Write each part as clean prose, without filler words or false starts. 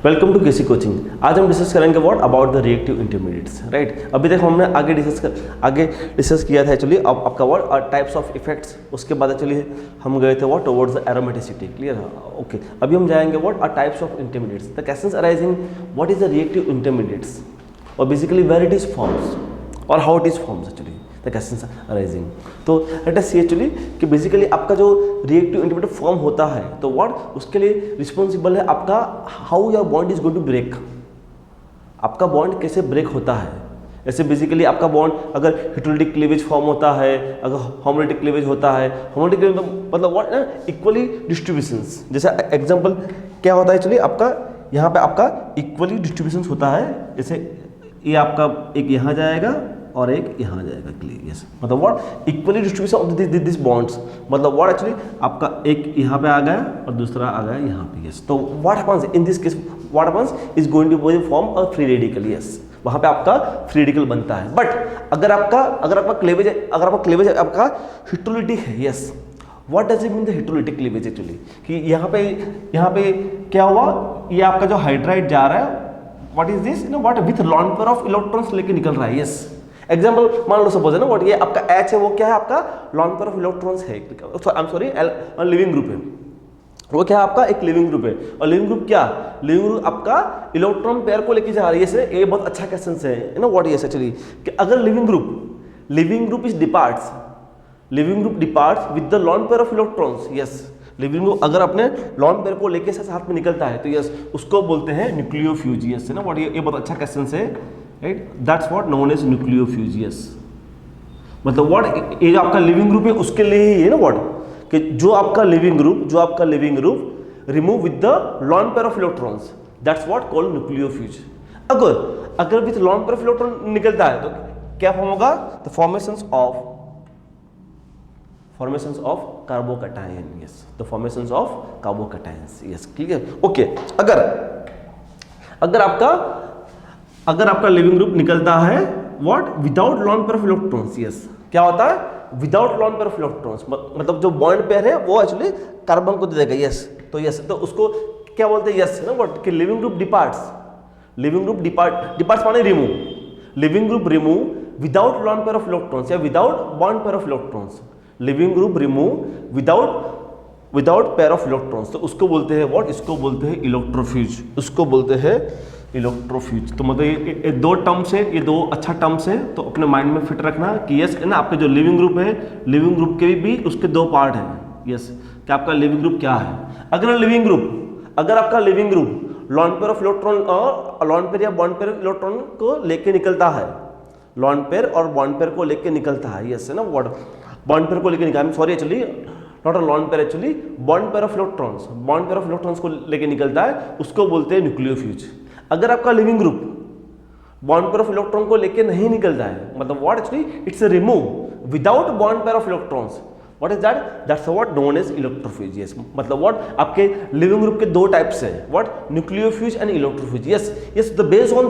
Welcome to KC coaching. आज हम discuss करेंगे what about the reactive intermediates, right. अभी देखो हमने आगे डिस्कस किया था एक्चुअली अब आपका व्हाट टाइप्स ऑफ इफेक्ट्स। उसके बाद एक्चुअली हम गए थे what towards the aromaticity, clear. Okay, अभी हम जाएंगे what are types of intermediates, the questions arising what is the reactive intermediates और basically where it is forms और how it is forms actually the questions arising. तो let us see actually कि basically आपका जो reactive intermediate form होता है तो what उसके लिए रिस्पॉन्सिबल है आपका how your bond is going to break, आपका बॉन्ड कैसे ब्रेक होता है। ऐसे बेसिकली आपका बॉन्ड अगर हेटेरोलिटिक क्लीवेज फॉर्म होता है, अगर होमोलिटिक क्लीवेज होता है, होमोलिटिक क्लीवेज मतलब व्हाट ना इक्वली डिस्ट्रीब्यूशंस। जैसे एग्जांपल क्या होता है एक्चुअली आपका यहाँ पे आपका इक्वली डिस्ट्रीब्यूशंस होता है। जैसे ये आपका एक यहाँ जाएगा और एक यहाँ जाएगा, क्लियर। यस, मतलब what equally distribution of this bonds, मतलब व्हाट एक्चुअली आपका एक यहाँ पे आ गया और दूसरा आ गया यहाँ पे। यस, तो what happens in this case, what happens is going to form a free radical. Yes, वहाँ पे आपका फ्री रेडिकल बनता है। बट अगर आपका क्लीवेज आपका हेटेरोलिटिक है, yes, what does it mean the heterolytic cleavage actually कि यहाँ पे क्या हुआ, ये आपका जो हाइड्राइड जा रहा है, what is this know what with lawn pair of electrons लेके निकल रहा है। यस, एग्जाम्पल मान लो सपोज है ना व्हाट ये आपका H है, वो क्या है आपका लॉन पेयर ऑफ इलेक्ट्रॉन्स है, I am sorry leaving group है, वो क्या है आपका एक लिविंग ग्रुप है। और लिविंग ग्रुप क्या, लिविंग ग्रुप आपका इलेक्ट्रॉन पेयर को लेके जा रही है। ये बहुत अच्छा क्वेश्चन है ना व्हाट ये एक्चुअली कि अगर living group is departs, leaving group departs with the lone pair of electrons. Yes, leaving group अगर अपने लॉन पेयर को लेके साथ में निकलता है तो यस उसको बोलते हैं न्यूक्लियोफ्यूजियस, है ना व्हाट ये बहुत अच्छा क्वेश्चन है, right. That's what known as nucleofuges. मतलब व्हाट ये जो आपका लिविंग ग्रुप है उसके लिए ही है ना व्हाट कि जो आपका leaving group remove with the lone pair of electrons, that's what called nucleofuge. अगर with lone pair of electron निकलता है तो क्या फॉर्म होगा, the formations of carbocation. Yes, the formations of carbocations. Yes, clear. Okay, अगर आपका leaving group निकलता है what without lone pair of electrons. Yes, क्या होता है without lone pair of electrons, मतलब जो बॉन्ड पेयर है वो एक्चुअली कार्बन को दे देगा। यस, तो उसको क्या बोलते हैं, यस ना व्हाट कि लिविंग ग्रुप डिपार्ट्स माने remove, leaving group remove without lone pair of electrons या without bond pair of electrons, leaving group remove without pair of electrons, तो उसको बोलते हैं व्हाट, इसको बोलते हैं इलेक्ट्रोफ्यूज, उसको बोलते हैं इलेक्ट्रोफ्यूज। तो मतलब ये दो टर्म्स है, ये दो अच्छा टर्म्स है, तो अपने माइंड में फिट रखना कि यस है ना आपके जो लिविंग ग्रुप है, लिविंग ग्रुप के भी उसके दो पार्ट हैं। यस, कि आपका लिविंग ग्रुप क्या है। अगर आपका leaving group lawn pair of electron और लॉन पेयर या बॉन्ड पेयर इलेक्ट्रॉन को लेके निकलता है, लॉन पेयर और बॉन्ड पेयर को लेके निकलता है। यस है ना व्हाट बॉन्ड पेयर को लेके निकलता है, sorry actually not a lone pair, actually bond pair of electrons को लेके निकलता है, उसको बोलते हैं न्यूक्लियोफ्यूज। अगर आपका leaving group bond pair of electron को लेके नहीं निकलता है, मतलब what actually it's a remove without bond pair of electrons, what is that's what known as electrofuge. Yes, मतलब व्हाट आपके लिविंग ग्रुप के दो टाइप्स हैं, what nucleofuge and electrofuge. Yes, the based on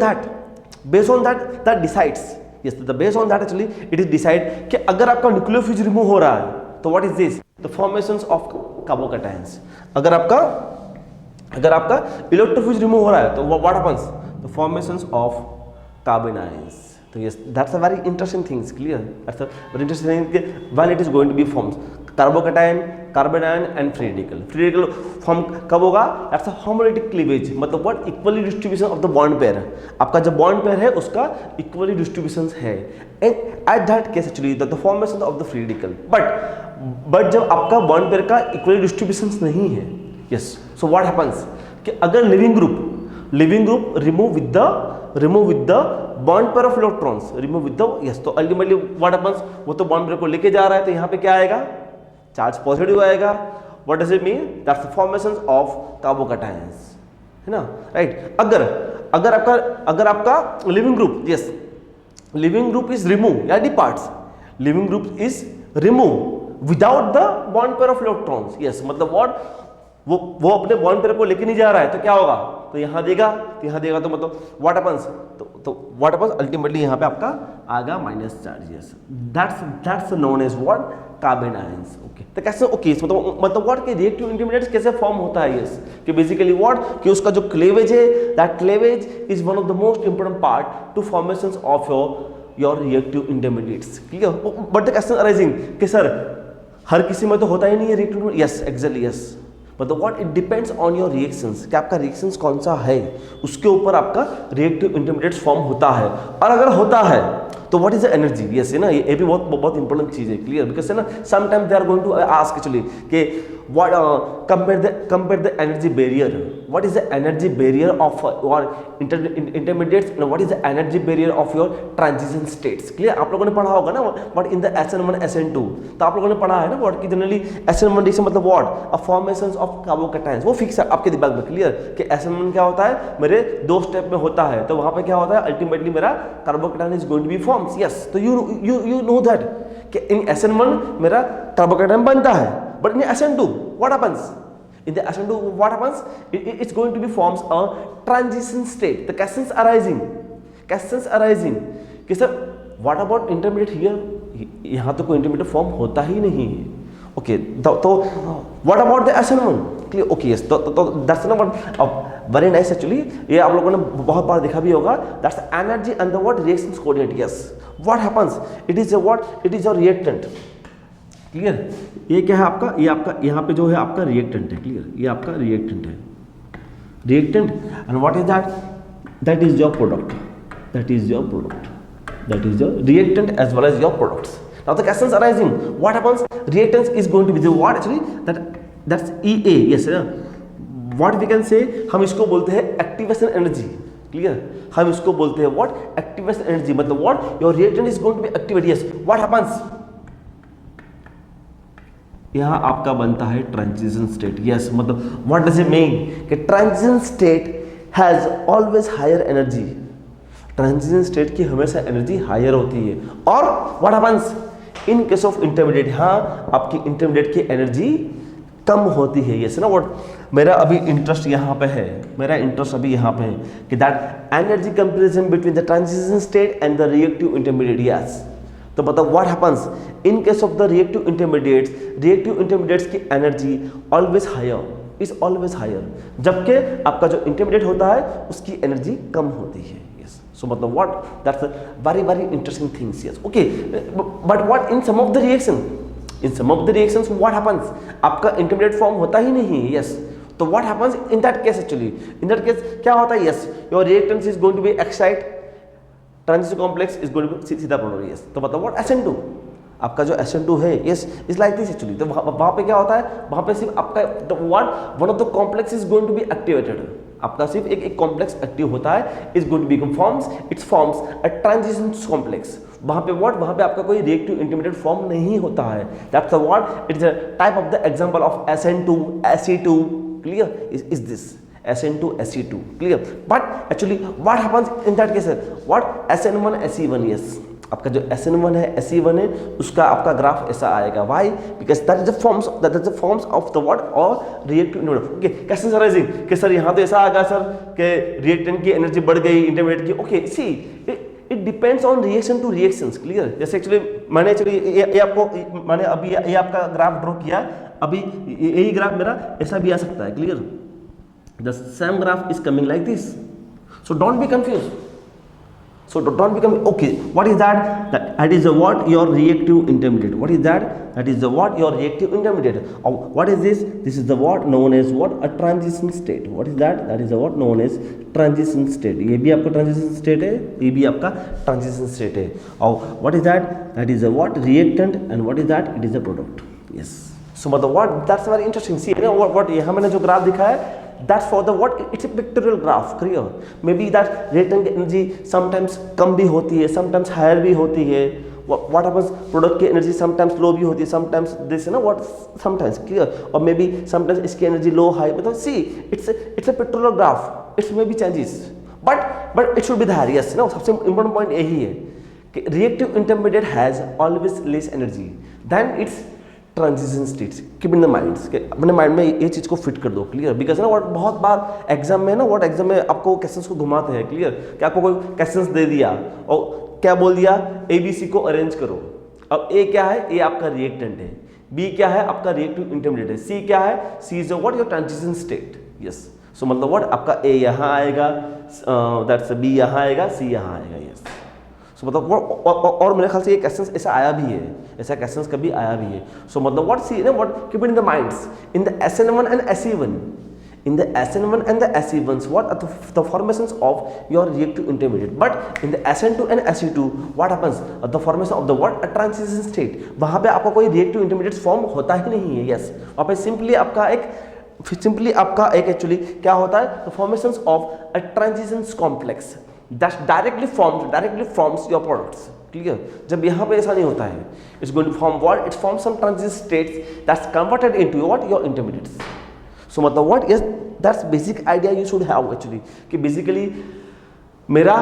that that decides, yes the based on that actually it is decide कि अगर आपका nucleofuge remove हो रहा है तो what is this, the formations of carbocations. अगर आपका इलेक्ट्रोफ्यूज रिमूव हो रहा है तो what happens, the formations of carbon ions. तो yes, that's a very interesting things, clear. That's a very interesting thing when it is going to be forms carbocation, carbon ion and free radical form कब होगा, that's a homolytic cleavage, मतलब what equally distribution of the bond pair. आपका जो bond pair है उसका equally distribution है, and at that case actually the formation of the free radical. But जब आपका बॉन्ड पेयर का इक्वली डिस्ट्रीब्यूशन नहीं है, यस, सो व्हाट हैपेंस कि अगर living group remove with the bond pair of electrons, remove with the, yes, तो ultimately what happens, वो तो बॉन्ड पेयर को लेके जा रहा है तो यहाँ पे क्या आएगा, चार्ज पॉजिटिव आएगा। What does it mean, that's the formations of carbocations, है ना, राइट। अगर आपका leaving group, yes, leaving group is remove या departs, leaving group is remove without the bond pair of electrons. Yes, मतलब what वो अपने bond pair को लेके नहीं जा रहा है तो क्या होगा, तो यहाँ देगा तो मतलब व्हाट हैपेंस, तो व्हाट हैपेंस अल्टीमेटली यहाँ पे आपका आएगा minus charge. Yes, that's known as what carbanions. Okay, तो कैसे, ओके, मतलब व्हाट के रिएक्टिव इंटरमीडिएट्स कैसे फॉर्म होता है, यस, कि बेसिकली व्हाट कि उसका जो क्लेवेज है, that cleavage is one of the most important part two formations of your reactive intermediates. ठीक है, बट द क्वेश्चन अराइजिंग कि सर हर किसी में तो होता ही नहीं है रिएक्टिव, यस एग्जैक्टली यस, मतलब what it depends on your reactions, कि आपका रिएक्शंस कौन सा है उसके ऊपर आपका रिएक्टिव इंटरमीडिएट्स फॉर्म होता है। और अगर होता है तो what is the energy, yes है ना, ये भी बहुत इंपॉर्टेंट चीज है, क्लियर, बिकॉज है ना sometimes they are going to ask actually कि what compare the energy barrier, what is the energy barrier of your intermediates, what is the energy barrier of your transition states. Clear, आप लोगों ने पढ़ा होगा ना what in the SN1 SN2, तो आप लोगों ने पढ़ा है ना व्हाट की जनरली SN1 रिएक्शन मतलब what a formations of carbocations, वो फिक्स है आपके दिमाग में, क्लियर, कि SN1 क्या होता है, मेरे 2 स्टेप में होता है, तो वहां पे क्या होता है, अल्टीमेटली मेरा carbocation is going to be forms, yes, तो यू नो दैट कि इन SN1 मेरा कार्बोकैटायन बनता है, but in SN2 what happens, in the SN2 what happens, it's going to be forms a transition state. The questions arising कि sir what about intermediate here, यहाँ तो कोई intermediate form होता ही नहीं है। ओके, तो what about the SN1, clear, okay yes, तो that's not very nice actually, ये आप लोगों ने बहुत बार देखा भी होगा, that's energy and the what reactions coordinate, yes, what happens, it is a reactant, clear, ये क्या है आपका, ये आपका यहाँ पे जो है आपका रिएक्टेंट है, क्लियर, ये आपका रिएक्टेंट है, reactant, and what is that is your product, that is your reactant as well as your products. Now the questions arising, what happens, reactants is going to be the what actually that's EA, yes, what we can say, हम इसको बोलते हैं activation energy, clear, हम इसको बोलते हैं what activation energy, मतलब what your reactant is going to be activated, yes, what happens, यहाँ आपका बनता है ट्रांजिशन स्टेट, यस, मतलब व्हाट डज इट मीन कि transition state has always higher energy, transition state की हमेशा एनर्जी हायर होती है, और what happens in case of intermediate, हाँ आपकी इंटरमीडिएट की एनर्जी कम होती है, यस ना, व्हाट मेरा अभी इंटरेस्ट यहाँ पे है, मेरा इंटरेस्ट अभी यहाँ पे है कि that energy comparison between the transition state and the reactive intermediate, yes, तो मतलब what happens in case of the reactive intermediates की एनर्जी ऑलवेज हायर, जबकि आपका जो इंटरमीडिएट होता है उसकी एनर्जी कम होती है, यस, सो मतलब what that's a very interesting things, yes, okay, but what in some of the reactions what happens, आपका इंटरमीडिएट फॉर्म होता ही नहीं है, यस, तो what happens in that case, actually in that case क्या होता है, yes, your reactants is going to be excite, transition complex is going to be सीधा प्रोडक्ट, यस, तो मतलब व्हाट SN2, आपका जो SN2 है, yes, is like this actually, तो वहां पे क्या होता है, वहां पे सिर्फ आपका one of the complex is going to be activated, आपका सिर्फ एक कॉम्प्लेक्स एक्टिव होता है, is going to be forms a transition complex, वहां पे आपका कोई रिएक्टिव इंटरमीडिएट फॉर्म नहीं होता है, that's what it is a type of the example of SN2 SE2, clear, is this SN2 SE2, clear, but actually what happens in that case, what SN1 SE1, yes, आपका जो SN1 है SE1 है उसका आपका graph ऐसा आएगा, why, because that is the forms of the what or reactive intermediate, okay, question arising कि sir यहाँ तो ऐसा आ गया सर कि रिएक्टेंट की एनर्जी बढ़ गई इंटरमीडिएट की, okay, see it depends on reaction two reactions, clear, जैसे एक्चुअली मैंने ये आपको मैंने अभी ये आपका ग्राफ ड्रॉ किया, अभी यही ग्राफ मेरा ऐसा भी आ सकता है, clear, the same graph is coming like this, so don't be confused, okay, what is that is the what your reactive intermediate, what is that is the what your reactive intermediate, what is this is the what known as what a transition state, what is that is the what known as transition state, ये भी आपका transition state है, ये भी आपका transition state है, और what is that is the what reactant, and what is that, it is a product, yes, so मतलब what, that's very interesting, see what यहाँ मैंने जो ग्राफ दिखा है, that's for the what, it's a pictorial graph, clear, maybe that reactant energy sometimes कम भी होती है, sometimes higher भी होती है, what happens product की energy sometimes low भी होती है, sometimes this, what, sometimes, clear, or maybe sometimes इसकी energy low high, मतलब see it's a pictorial graph, it may be changes, but it should be there, yes, सबसे important point यही है कि reactive intermediate has always less energy than its transition states, keep in the minds, अपने mind में ये चीज़ को fit कर दो, क्लियर, बिकॉज ना व्हाट बहुत बार एग्जाम में आपको क्वेश्चंस को घुमाते हैं, क्लियर, कि आपको कोई क्वेश्चंस दे दिया और क्या बोल दिया ABC को अरेंज करो, अब ए क्या है, ए आपका रिएक्टेंट है, बी क्या है आपका रिएक्टिव इंटरमीडिएट है, सी क्या है, C is what your transition state. Yes, so मतलब व्हाट आपका ए यहाँ आएगा, दैट्स बी यहाँ आएगा, सी यहाँ आएगा। यस, सो मतलब और मेरे ख्याल से ये क्वेश्चन ऐसा आया भी है, ऐसा क्वेश्चन कभी आया भी है। सो मतलब व्हाट सी ना what keep it in the minds in the SN1 and SE1, in the SN1 and the SE1s what are the formations of your reactive intermediate, but in the SN2 and SE2 what happens, the formation of the what a transition state, वहाँ पे आपका कोई reactive intermediate form होता ही नहीं है। Yes, वहाँ पे सिंपली आपका एक एक्चुअली क्या होता है, the formations of a transition complex that directly forms your products। Clear, जब यहाँ पे ऐसा नहीं होता है, it's going to form what, it forms some transition states that's converted into what your intermediates। सो मतलब what yes that's basic idea you should have actually, कि basically मेरा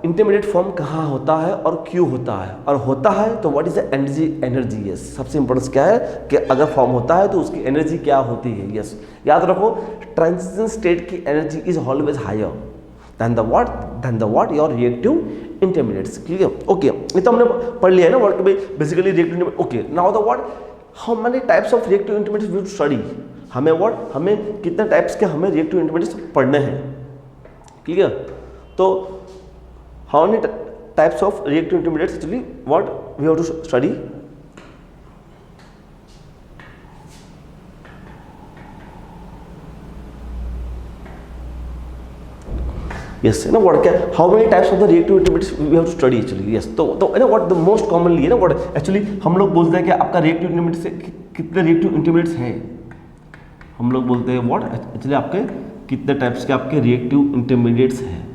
इंटरमीडिएट फॉर्म कहाँ होता है और क्यों होता है, और होता है तो what is the energy. Yes, सबसे इंपॉर्टेंट क्या है कि अगर फॉर्म होता है तो उसकी एनर्जी क्या होती है। यस, याद रखो ट्रांजिशन स्टेट की energy is always higher than the what your reactive intermediates. Clear, okay, ये तो हमने पढ़ लिया है ना what basically reactive intermediate. Okay, now the what how many types of reactive intermediates we study, हमें कितने टाइप्स के हमें रिएक्टिव इंटरमीडिएट्स पढ़ने हैं। क्लियर, तो how many types of reactive intermediates actually what we have to study. Yes, ना what क्या how many types of the reactive intermediates we have to study actually. Yes, तो ना what the most commonly है ना what actually हम लोग बोलते हैं कि आपका रिएक्टिव इंटरमीडिएट से कितने रिएक्टिव इंटरमीडिएट्स हैं, हम लोग बोलते हैं व्हाट एक्चुअली आपके कितने टाइप्स के आपके रिएक्टिव इंटरमीडिएट्स हैं।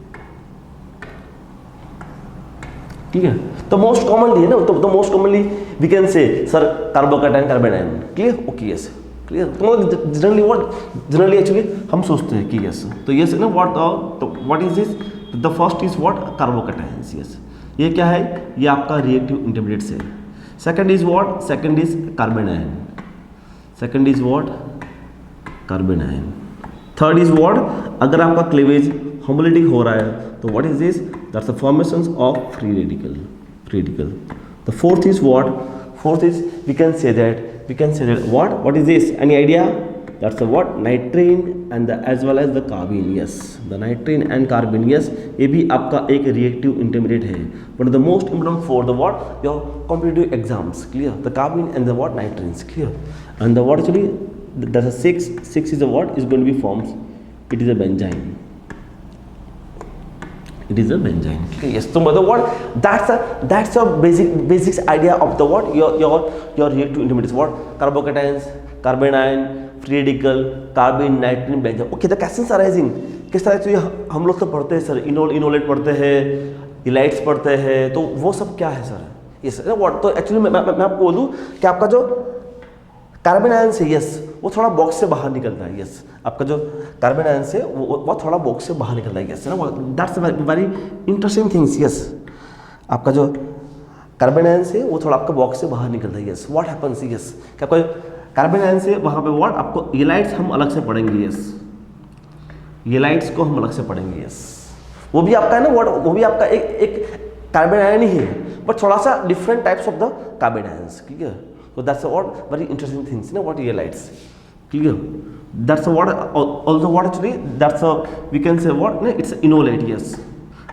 ठीक है, तो मोस्ट कॉमनली है ना, तो most commonly we can say sir carbocation carbanion. Clear, okay, yes, clear. तो जनरली एक्चुअली हम सोचते हैं कि यस, तो यस ना what is this, the first is what carbocations. Yes, ये क्या है, ये आपका रिएक्टिव इंटरमीडिएट्स है। Second is what, second is carbanion, second is what carbanion. Third is what, अगर आपका क्लीवेज होमोलिटिक हो रहा है तो what is this, that's the formations of free radical. The fourth is what, fourth is we can say that what is this, any idea, that's the what nitrene and the as well as the carbene. Yes, the nitrene and carbene, yes, ये भी आपका एक reactive intermediate है, but the most important for the what your competitive exams. Clear, the carbene and the what nitrenes. Clear, and the what actually that's a six is a what is going to be forms, it is a benzene, it is a benzene। okay, yes, so मतलब what that's a basics idea of the what your reactive intermediates, what carbocations, carbanion, free radical, carbene, nitrogen, benzene। okay, the questions arising किस तरह से हम लोग तो पढ़ते हैं sir, enolate पढ़ते हैं, इलाइट्स पढ़ते हैं, तो वो सब क्या है सर। यस, व्हाट तो एक्चुअली मैं आपको बोलूँ कि आपका जो कार्बन आयंस है, यस, वो थोड़ा बॉक्स से बाहर निकलता है। यस, आपका जो कार्बन आयंस है वो थोड़ा बॉक्स से बाहर निकलता है। यस, ना that's very interesting things. Yes, आपका जो कार्बन आयंस है वो थोड़ा आपका बॉक्स से बाहर निकलता है। यस, व्हाट हैपेंस, यस, क्या कोई कार्बन आयंस है वहाँ पे व्हाट आपको येलाइट्स हम अलग से पढ़ेंगे। यस, येलाइट्स को हम अलग से पढ़ेंगे। यस, वो भी आपका है ना व्हाट, वो भी आपका एक कार्बन आयन ही है, बट थोड़ा सा different types of the carbon ions. ठीक है, so that's what very interesting things, you know, what yellites। clear, that's what also what actually that's a we can say what no, it's inolate। yes,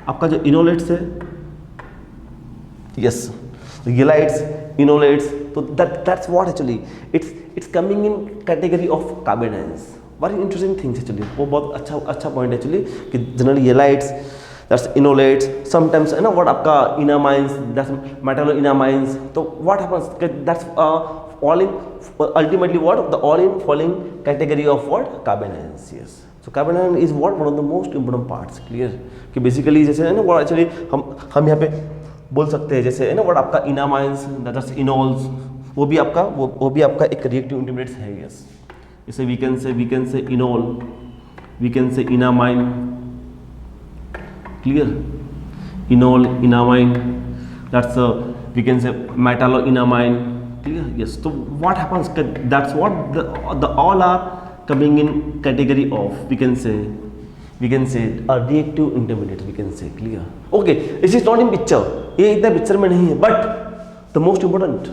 आपका जो इनोलेट्स है, yes, yellites, inolates, तो that's what actually it's coming in category of carbon ions। very interesting things actually, वो बहुत अच्छा point actually कि generally yellites, that's inolates, sometimes you know what आपका enamines, that's metalloenamines। तो what happens, that's all in ultimately what the all in falling category of what carbon ions। yes, so carbon ion is what one of the most important parts। clear, कि basically जैसे है ना what actually हम यहाँ पे बोल सकते हैं, जैसे है ना what आपका enamines, that's enols, वो भी आपका एक reactive intermediates है। yes, जैसे we can say enol, we can say enamine। clear, enol, enamine, that's we can say metalloenamine। clear, yes, so what happens, that's what the all are coming in category of we can say a reactive intermediate, we can say। clear, okay, this is not in picture, ये इतना picture में नहीं है, the most important,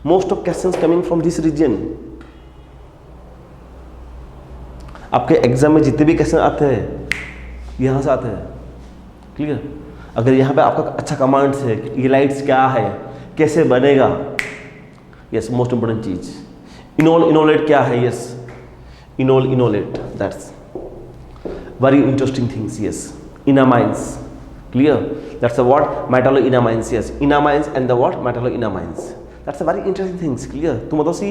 most of questions coming from this region. आपके exam में जितने भी question आते हैं यहाँ से आते हैं, क्लियर। अगर यहाँ पे आपका अच्छा कमांड्स है कि ये लाइट्स क्या है, कैसे बनेगा, यस मोस्ट इंपॉर्टेंट चीज। इनोलेट क्या है, yes enolate, that's very interesting things, yes. Enamines, clear, that's a what metalloenamines, yes enamines and the what metalloenamines, that's a very interesting things, clear. तो मतलब सी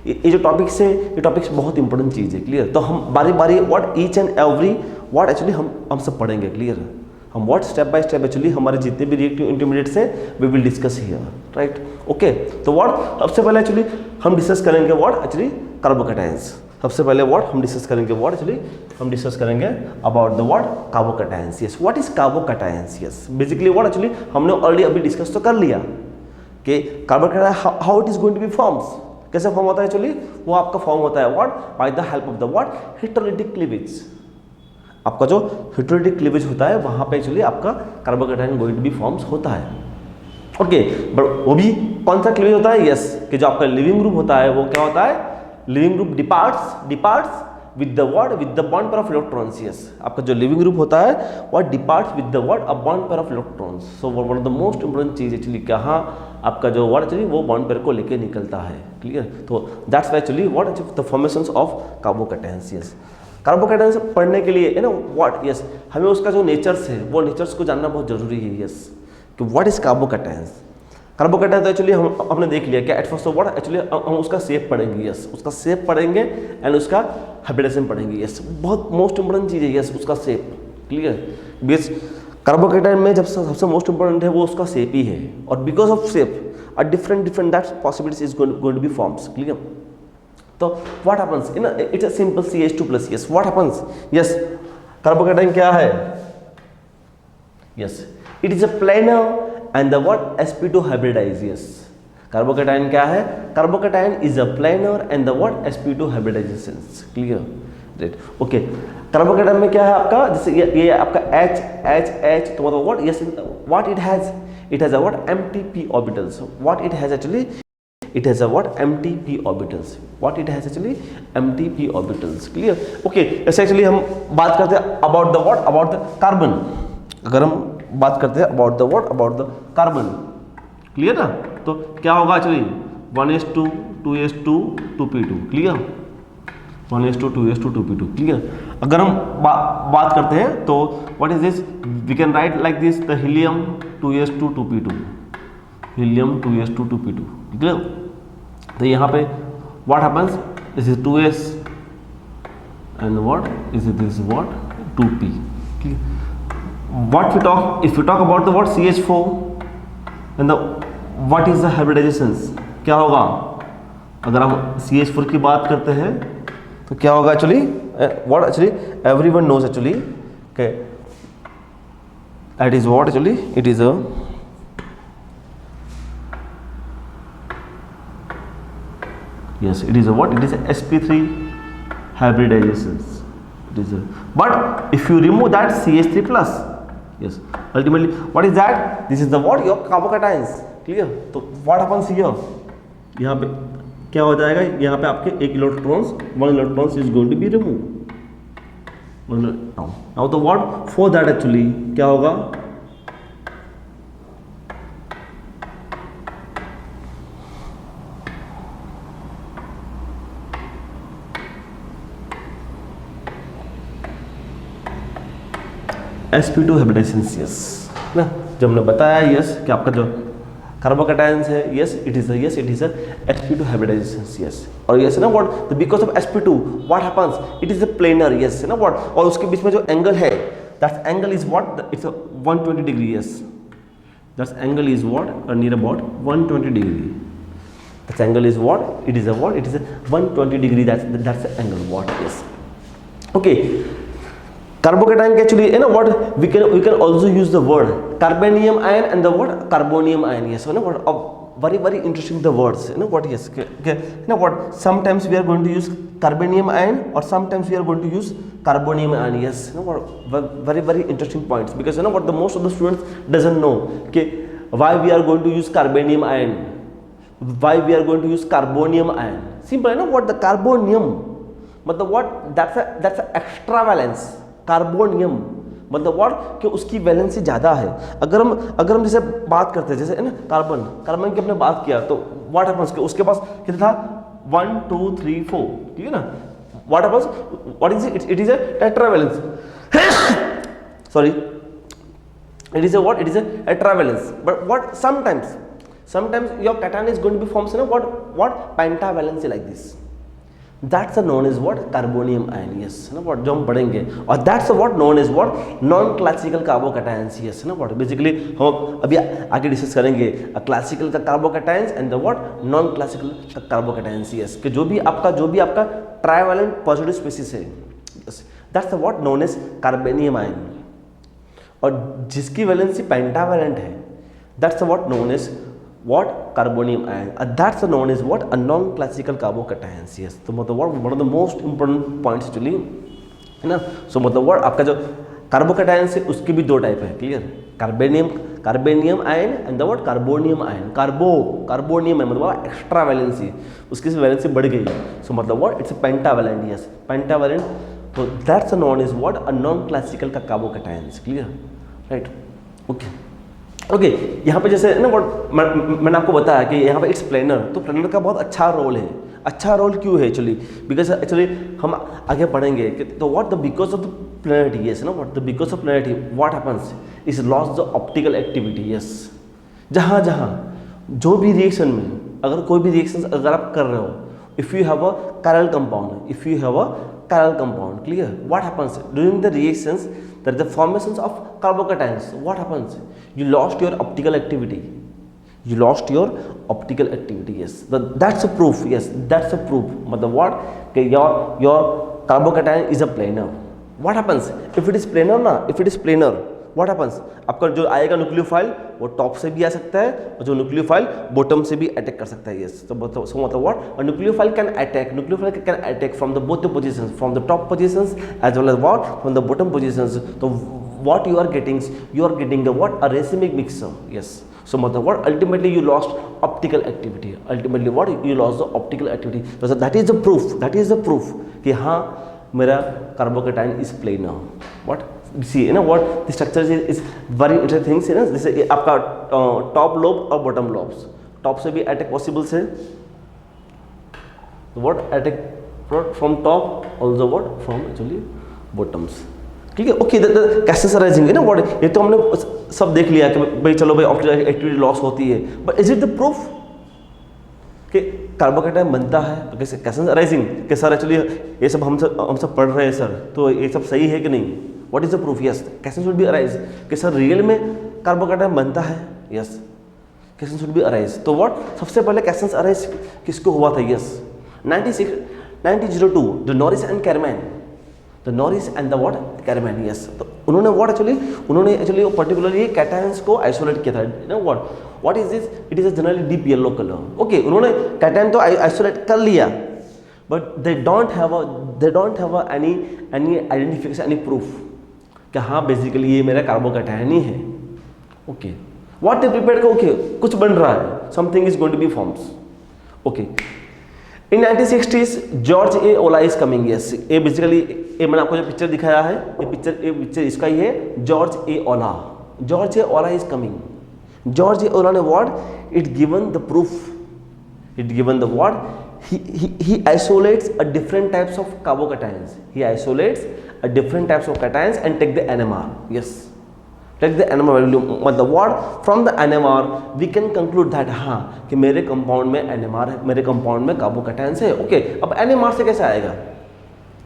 ये जो टॉपिक्स है, ये टॉपिक्स बहुत इंपॉर्टेंट चीज है, क्लियर। तो हम बारी बारी what each and every what actually हम सब पढ़ेंगे, क्लियर। हम what step by step actually हमारे जितने भी रिएक्टिव इंटरमीडिएट्स हैं we will discuss here, right, okay. तो व्हाट सबसे पहले एक्चुअली हम डिस्कस करेंगे व्हाट एक्चुअली कार्बोकैटायंस। सबसे पहले व्हाट हम डिस्कस करेंगे, व्हाट एक्चुअली हम डिस्कस करेंगे about the what carbocations, yes. What is carbocations, yes. Basically what actually हमने ऑलरेडी अभी डिस्कस तो कर लिया कि carbocation how it is going to be forms, कैसे फॉर्म होता है एक्चुअली। वो आपका फॉर्म होता है what by the help of the what heterolytic cleavage. आपका जो हेटेरोलिटिक क्लीवेज होता है वहां पे एक्चुअली आपका carbocation going to be forms होता है, ओके। बट वो भी कौन सा क्लीवेज होता है, यस, कि जो आपका लिविंग ग्रुप होता है वो क्या होता है, living group departs with the what with the bond pair of electrons, yes. आपका जो लिविंग ग्रुप होता है वो departs with the what a bond pair of electrons. So one of the most important चीज एक्चुअली कहाँ आपका जो what actually वो बॉन्ड पेयर को लेके निकलता है, क्लियर। तो that's actually what the formations of carbocations, yes. Carbocations पढ़ने के लिए है ना व्हाट, यस, हमें उसका जो नेचर्स है वो नेचर्स को जानना बहुत जरूरी है, यस, कि व्हाट इज कार्बोकैटायंस। कार्बोकैटायन तो एक्चुअली हमने देख लिया क्या एट फर्स्ट व्हाट एक्चुअली हम उसका शेप पढ़ेंगे, यस, उसका शेप पढ़ेंगे एंड उसका हाइब्रिडेशन पढ़ेंगे, यस। बहुत मोस्ट इंपोर्टेंट चीज़ है, यस, उसका शेप, क्लियर। बिकॉज कार्बोकैटायन में जब सबसे मोस्ट इंपोर्टेंट है वो उसका शेप ही है, और because of shape a different that possibilities is going to be forms, clear. तो what happens in it's a simple CH2+, yes. What happens, yes, carbocation क्या है, yes, it is a planar and the what sp2 hybridized, yes। Carbocation क्या है, carbocation is a planar and the what sp2 hybridizations, clear, right, okay. Carbocation में क्या है आपका, जैसे ये आपका H तो मतलब what, yes, what it has a what empty p orbitals, what it has actually, it has a what empty p orbitals, what it has actually empty p orbitals, clear, okay। ऐसे actually हम बात करते हैं about the what about the carbon. अगर हम बात करते हैं about the what about the carbon, clear ना, तो क्या होगा actually 1s2 2s2 2p2, clear, 1s2 2s2 2p2, clear. अगर हम बात करते हैं तो what is this, we can write like this the helium 2s2 2p2, helium 2s2 2p2, clear. तो यहाँ पे what happens, this is 2s and what is this what 2p, clear. What we talk, if we talk about the what CH4 and the what is the hybridizations, क्या होगा अगर हम CH4 की बात करते हैं तो क्या होगा actually, what actually everyone knows actually, okay, that is what actually it is a yes it is a what, it is a sp3 hybridizations, it is a, but if you remove that CH3+, yes, ultimately what is that, this is the what your carbocations, clear। तो what happens here, यहाँ पे क्या हो जाएगा, यहाँ पे आपके एक electrons, one electrons is going to be remove. Now तो व्हाट फॉर दैट एक्चुअली क्या होगा, sp2 हाइब्रिडाइजेशंस, यस ना, जब हमने बताया यस कि आपका जो कार्बोकैटायंस है, yes it is a sp2 hybridisations, yes. और यस ना what because of sp2 what happens, it is a planar, yes ना व्हाट, और उसके बीच में जो एंगल है that angle is what, it's 120 degree, yes, that angle is what near about 120 degree, that angle is what, it is a what, it is 120 degree, that's angle what, yes, okay. Carbocation के actually है ना what we can also use the word carbonium ion and the word carbonium ion, yes ना what very interesting the words, you know what, yes, okay, you know what, sometimes we are going to use carbonium ion or sometimes we are going to use carbonium ion, yes, you know what, very interesting points, because you know what, the most of the students doesn't know कि why we are going to use carbonium ion, why we are going to use carbonium ion, simple है ना, what the carbonium मतलब what, that's extra valence, carbonium मतलब what कि उसकी valency ज़्यादा है। अगर हम जैसे बात करते हैं जैसे है ना कार्बन की हमने बात किया तो व्हाट हैपेंस कि उसके पास कितना था 1 2 3 4, ठीक है ना, what happens, what is it is a tetravalence sorry it is a what, it is a tetravalence, but what sometimes your cation is going to be formed in a what pentavalence like this, that's a known as what carbonium ion, yes है ना, what जो हम पढ़ेंगे, और that's a what known as what non classical carbocations, yes है ना, what basically हम अभी आगे डिस्कस करेंगे क्लासिकल का carbocations and the what non classical का कार्बोकैटायंस, यस कि जो भी आपका ट्राइवैलेंट पॉजिटिव स्पीशीज है, yes that's the what known as carbonium ion, और जिसकी वैलेंसी पेंटावैलेंट है that's what known as what carbonium ion, that's known as what a non classical carbocations, yes तो मतलब what one of the most important points actually है ना। सो मतलब what आपका जो कार्बोकैटायंस है उसके भी दो टाइप है, clear, carbonium ion and the what carbonium ion, carbonium है मतलब एक्स्ट्रा वैलेंसी, उसकी वैलेंसी बढ़ गई, सो मतलब what it's a pentavalent, yes pentavalent, तो that's known is what a non classical का कार्बोकैटायंस, क्लियर, राइट, ओके यहाँ पे जैसे ना व्हाट मैंने आपको बताया कि यहाँ पे इट्स प्लेनर, तो प्लेनर का बहुत अच्छा रोल है, अच्छा रोल क्यों है एक्चुअली, बिकॉज एक्चुअली हम आगे पढ़ेंगे कि तो what the because of the planarity, yes ना, what the because of planarity what happens is loss the optical activity, yes जहाँ जो भी रिएक्शन में अगर कोई भी रिएक्शन अगर आप कर रहे हो, if you have a chiral compound, clear, what happens during the reactions, there is the formations of carbocations, what happens, you lost your optical activity, yes, that's a proof, yes that's a proof, मतलब what कि your carbocation is a planar, what happens if it is planar what happens, आपका जो आएगा nucleophile वो top से भी आ सकता है और जो न्यूक्लियोफाइल बॉटम से भी अटैक कर सकता है, यस तो मतलब what nucleophile can attack from the both the positions, from the top positions as well as what from the bottom positions, तो what you are getting the what a racemic mixture, yes so मतलब what ultimately you lost optical activity, ultimately what you lost the optical activity, that is the proof कि हाँ मेरा carbocation is planar, what see है ना, what the structure is very interesting things है ना, जैसे आपका टॉप लोब और बॉटम लोब्स, टॉप से भी अटैक पॉसिबल्स है, what attack from top also what from actually bottoms, ठीक है, ओके कैसे राइजिंग है ना, व्हाट ये तो हमने सब देख लिया कि भाई चलो भाई ऑप्टिकल एक्टिविटी लॉस होती है, but is it the proof कि कार्बोकैटायन बनता है, तो कैसे राइजिंग कि सर एक्चुअली ये सब हम सब पढ़ रहे हैं सर, तो ये सब सही है कि नहीं, what is the proof, yes कैसे शुड बी अराइज कि सर रियल में कार्बोकैटायन बनता है, यस कैसे शुड बी अराइज, तो व्हाट सबसे पहले कैसे अराइज किसको हुआ था, yes 1902 the Norris and the what carrom man, yes तो उन्होंने एक्चुअली पर्टिकुलरली कैटायंस को आइसोलेट किया था, you know what is this, it is a generally deep yellow colour, okay उन्होंने कैटायन तो आइसोलेट कर लिया, but they don't have any identification, any proof कि हाँ बेसिकली ये मेरा कार्बोकैटायन ही है, ओके व्हाट दे प्रिपेयर्ड का, ओके कुछ बन रहा है, something is going to be forms, okay in 1960s George A Olah is coming, yes ये बेसिकली ये मैंने आपको जो पिक्चर दिखाया है ये पिक्चर इसका ही है, George A Olah is coming, George A Olah ने what it given the proof, it given the what he isolates a different types of carbocations, and take the NMR, yes take the NMR value, मतलब what from the NMR we can conclude that हाँ कि मेरे compound में NMR है, मेरे compound में carbocations है, okay अब NMR से कैसे आएगा,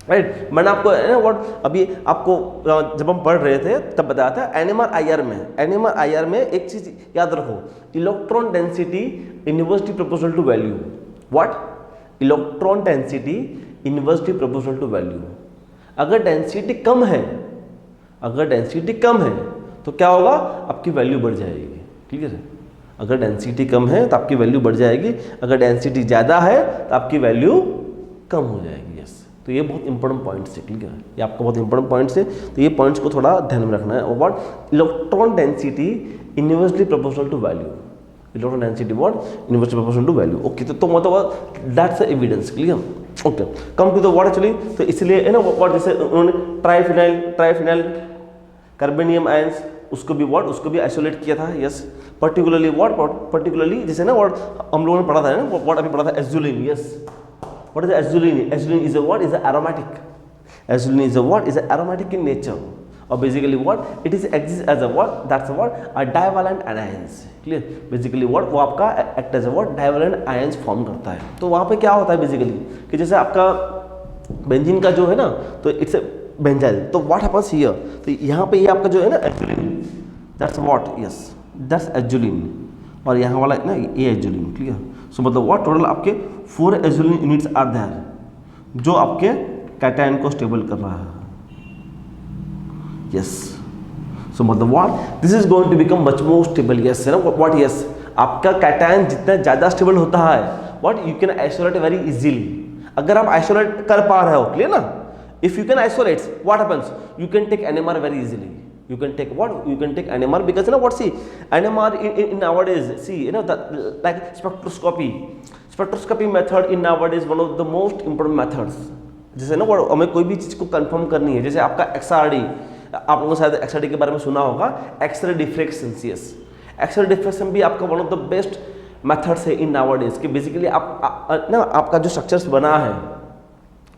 राइट मैंने आपको व्हाट अभी आपको जब हम पढ़ रहे थे तब बताया था NMR IR में एक चीज याद रखो, electron density inversely proportional to value, what electron density inversely proportional to value, अगर डेंसिटी कम है तो क्या होगा, आपकी वैल्यू बढ़ जाएगी, ठीक है, अगर डेंसिटी कम है तो आपकी वैल्यू बढ़ जाएगी, अगर डेंसिटी ज़्यादा है तो आपकी वैल्यू कम हो जाएगी, यस तो तो ये बहुत इंपॉर्टेंट पॉइंट्स है, ठीक है, ये आपका बहुत इंपॉर्टेंट पॉइंट्स है, तो ये पॉइंट्स को थोड़ा ध्यान में रखना है। और what electron density inversely proportional to value, electron density what inversely proportional to value. Okay, तो मतलब that's evidence, clear. Okay, come to the what actually, तो इसलिए है ना व्हाट, जैसे उन्होंने ट्राइफिनाइल कार्बोनियम आयंस उसको भी आइसोलेट किया था, यस। पर्टिकुलरली जैसे ना व्हाट हम लोगों ने पढ़ा था ना, व्हाट अभी पढ़ा था, azulene, yes. What is azulene? Azulene is a what? Is a aromatic. Azulene is a what? Is a aromatic in nature. Or basically what? It is exists as a what? That's a what? A divalent anions. Clear? Basically what? वो आपका act as a what? Divalent ions form करता है। तो वहाँ पे क्या होता है basically कि जैसे आपका बेंजीन का जो है ना, तो it's a बेंजाइल, तो what happens here? तो यहाँ पे ये आपका जो है ना azulene, that's what? Yes, that's azulene। और यहाँ वाला ना ये azulene, क्लियर। सो मतलब व्हाट टोटल आपके 4 एजुलिन यूनिट्स आर देयर जो आपके कैटायन को स्टेबल कर रहा है, यस। सो मतलब what this is going to become much more stable, yes, है ना व्हाट, यस। आपका कैटायन जितना ज़्यादा स्टेबल होता है what you can isolate very easily. अगर आप आइसोलेट कर पा रहे हो, क्लियर ना, if you can isolate what happens, you can take NMR very easily. You can take what? You can take NMR because you know what? See, NMR in nowadays, see, you know that like spectroscopy method in nowadays one of the most important methods. जैसे ना what हमें कोई भी चीज़ को confirm करनी है, जैसे आपका XRD, आप लोगों ने शायद XRD के बारे में सुना होगा, x ray diffraction, yes. X ray diffraction भी आपका one of the best methods है इन nowadays कि बेसिकली आप ना आपका जो स्ट्रक्चर्स बना है,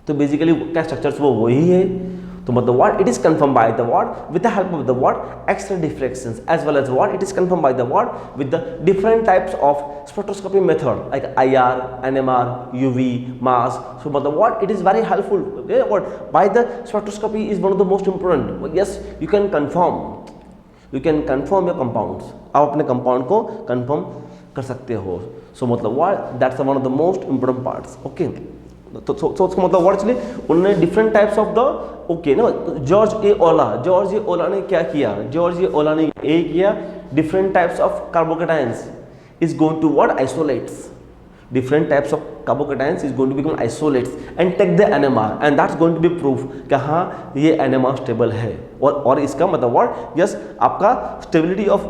तो बेसिकली क्या स्ट्रक्चर्स वो वही है। तो मतलब what it is confirmed by the what with the help of the what X-ray diffractions, as well as what it is confirmed by the what with the different types of spectroscopy method like IR, NMR, UV, mass. So मतलब what it is very helpful, okay? What by the spectroscopy is one of the most important, yes, you can confirm your compounds, आप अपने compound को confirm कर सकते हो। So मतलब what that's one of the most important parts, okay? तो मतलब what actually उन्होंने different types of the okay ना, जॉर्ज ए ओला ने क्या किया, जॉर्ज ए ओला ने ये किया, different types of carbocations is going to what isolates, different types of carbocations is going to become isolates and take the NMR and that's going to be proof कि हाँ ये NMR stable है। और इसका मतलब व्हाट, यस, आपका stability of